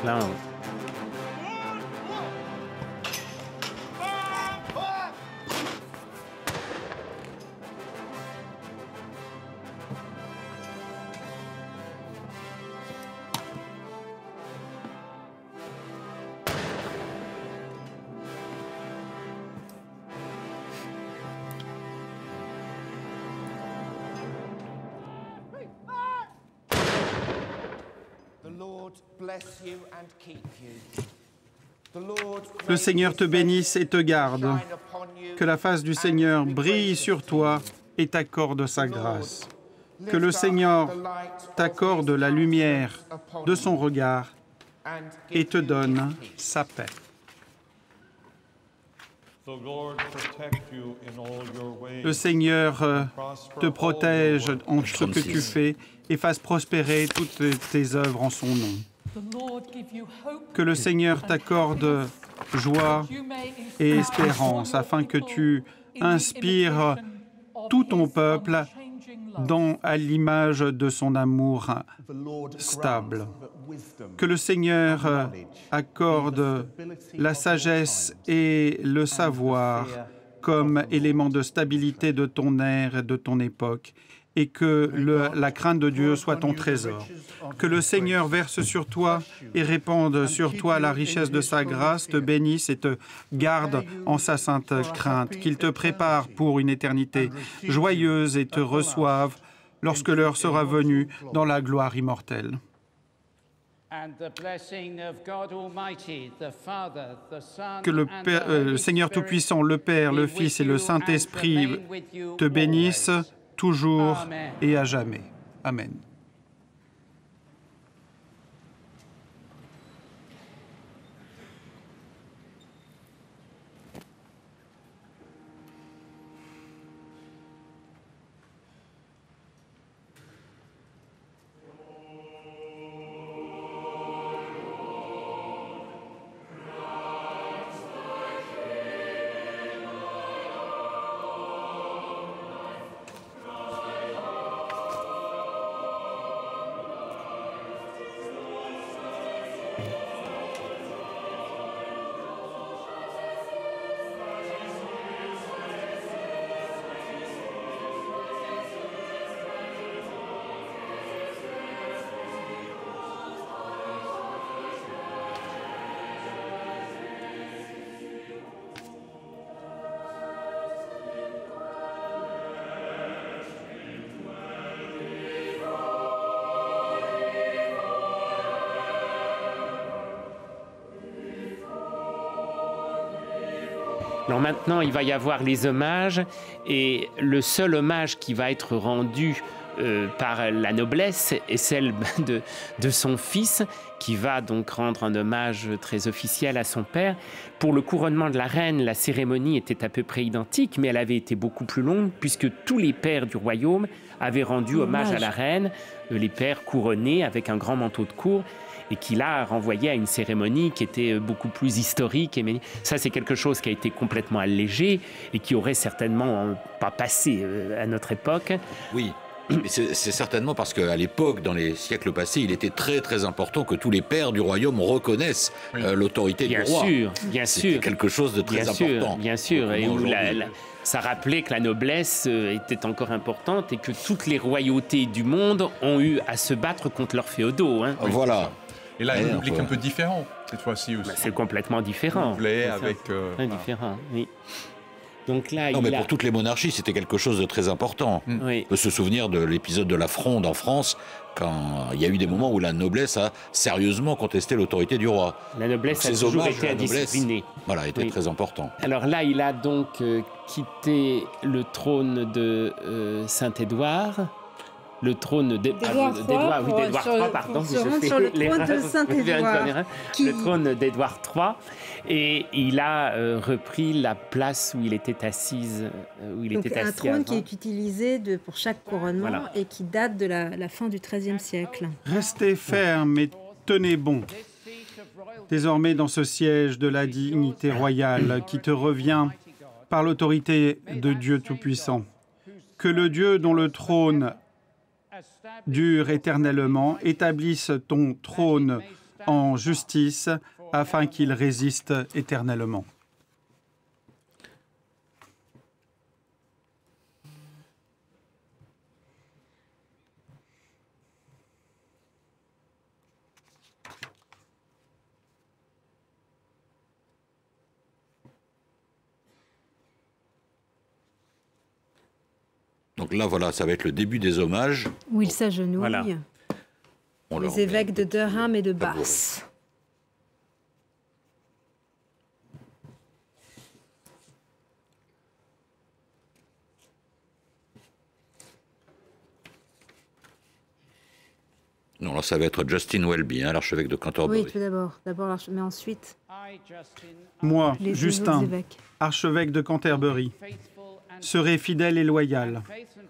Là, Le Seigneur te bénisse et te garde. Que la face du Seigneur brille sur toi et t'accorde sa grâce. Que le Seigneur t'accorde la lumière de son regard et te donne sa paix. Le Seigneur te protège en ce que tu fais et fasse prospérer toutes tes œuvres en son nom. Que le Seigneur t'accorde joie et espérance afin que tu inspires tout ton peuple à l'image de son amour stable. Que le Seigneur accorde la sagesse et le savoir comme élément de stabilité de ton ère et de ton époque, et que la crainte de Dieu soit ton trésor. Que le Seigneur verse sur toi et répande sur toi la richesse de sa grâce, te bénisse et te garde en sa sainte crainte, qu'il te prépare pour une éternité joyeuse et te reçoive lorsque l'heure sera venue dans la gloire immortelle. Que le Seigneur Tout-Puissant, le Père, le Fils et le Saint-Esprit te bénissent toujours et à jamais. Amen. Alors maintenant, il va y avoir les hommages, et le seul hommage qui va être rendu par la noblesse est celle de son fils, qui va donc rendre un hommage très officiel à son père. Pour le couronnement de la reine, la cérémonie était à peu près identique, mais elle avait été beaucoup plus longue, puisque tous les pères du royaume avaient rendu hommage à la reine, les pères couronnés avec un grand manteau de cour, et qui l'a renvoyé à une cérémonie qui était beaucoup plus historique. Et ça, c'est quelque chose qui a été complètement allégé et qui aurait certainement pas passé à notre époque. Oui. Mais c'est certainement parce qu'à l'époque, dans les siècles passés, il était très très important que tous les pères du royaume reconnaissent l'autorité du roi. Bien sûr. C'était quelque chose de très important. Bien sûr, et où ça rappelait que la noblesse était encore importante et que toutes les royautés du monde ont eu à se battre contre leurs féodaux. Hein. Voilà. Et là, il y a un public un peu différent, cette fois-ci aussi. C'est complètement différent. Avec... Très différent, oui. Donc là, non, mais pour toutes les monarchies, c'était quelque chose de très important. Oui. On peut se souvenir de l'épisode de la Fronde en France, quand il y a eu des moments où la noblesse a sérieusement contesté l'autorité du roi. La noblesse a toujours été indisciplinée. Voilà, était très important. Alors là, il a donc quitté le trône de Saint-Édouard. Le trône d'Édouard III, pardon. Sur le trône de Saint-Édouard. Le trône d'Édouard III. Et il a repris la place où il était assis. Un trône qui est utilisé pour chaque couronnement et qui date de la fin du XIIIe siècle. Restez fermes et tenez bon. Désormais, dans ce siège de la dignité royale qui te revient par l'autorité de Dieu Tout-Puissant, que le Dieu dont le trône dure éternellement, établisse ton trône en justice afin qu'il résiste éternellement. Donc là, voilà, ça va être le début des hommages. Où il s'agenouille. Voilà. Les évêques de Durham et de Bath. Non, là, ça va être Justin Welby, l'archevêque de Canterbury. Oui, tout d'abord. Mais ensuite... Moi, Justin, archevêque de Canterbury, serai fidèle et loyal.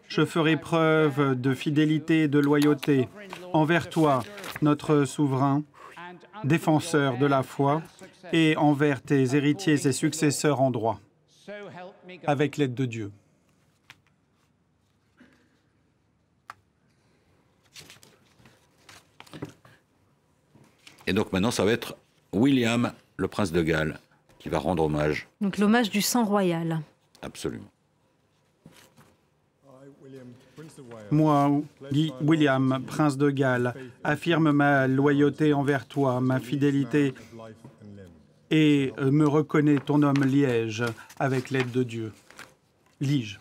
Je ferai preuve de fidélité et de loyauté envers toi, notre souverain, défenseur de la foi, et envers tes héritiers et successeurs en droit, avec l'aide de Dieu. Et donc maintenant, ça va être William, le prince de Galles, qui va rendre hommage. Donc l'hommage du sang royal. Absolument. Moi, William, prince de Galles, affirme ma loyauté envers toi, ma fidélité, et me reconnais ton homme liège avec l'aide de Dieu. Lige.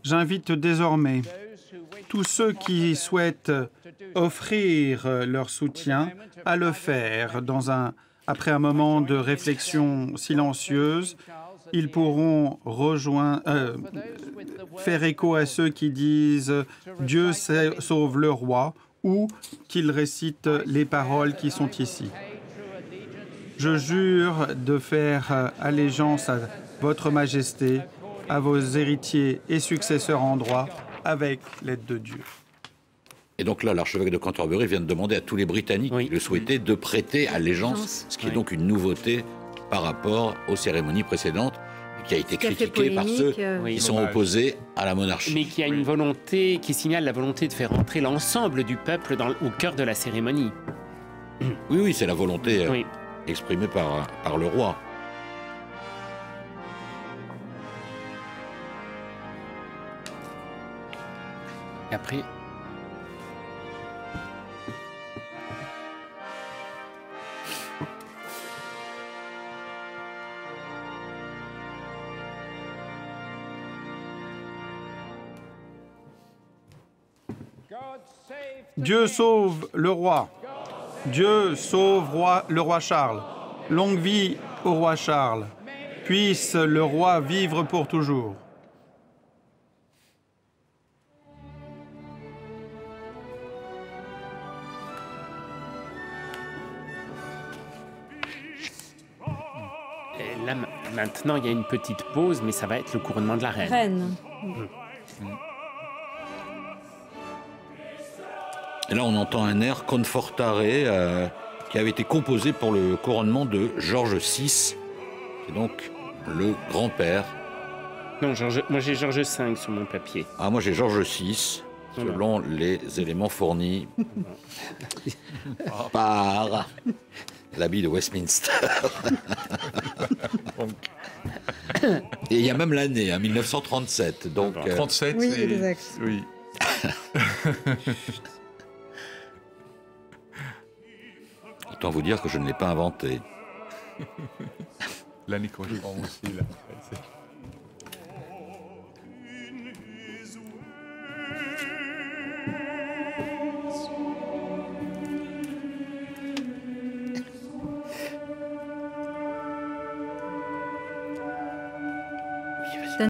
J'invite désormais tous ceux qui souhaitent offrir leur soutien à le faire après un moment de réflexion silencieuse. Ils pourront faire écho à ceux qui disent « Dieu sauve le roi » ou qu'ils récitent les paroles qui sont ici. Je jure de faire allégeance à votre majesté, à vos héritiers et successeurs en droit, avec l'aide de Dieu. Et donc là, l'archevêque de Canterbury vient de demander à tous les Britanniques qui le souhaitaient de prêter allégeance, ce qui est donc une nouveauté par rapport aux cérémonies précédentes, qui a été critiquée par ceux qui sont opposés à la monarchie. Mais qui a une volonté, qui signale la volonté de faire entrer l'ensemble du peuple au cœur de la cérémonie. Oui, c'est la volonté exprimée par le roi. Et après... Dieu sauve le roi. Dieu sauve le roi Charles. Longue vie au roi Charles. Puisse le roi vivre pour toujours. Là, maintenant, il y a une petite pause, mais ça va être le couronnement de la reine. Et là, on entend un air Confortare qui avait été composé pour le couronnement de George VI, qui est donc le grand-père. Non, moi j'ai George V sur mon papier. Ah, moi j'ai George VI, selon les éléments fournis par l'abbaye de Westminster. Et il y a même l'année, 1937. Donc, 37, oui, exact. Oui. Autant vous dire que je ne l'ai pas inventé. L'année correspond aussi, là.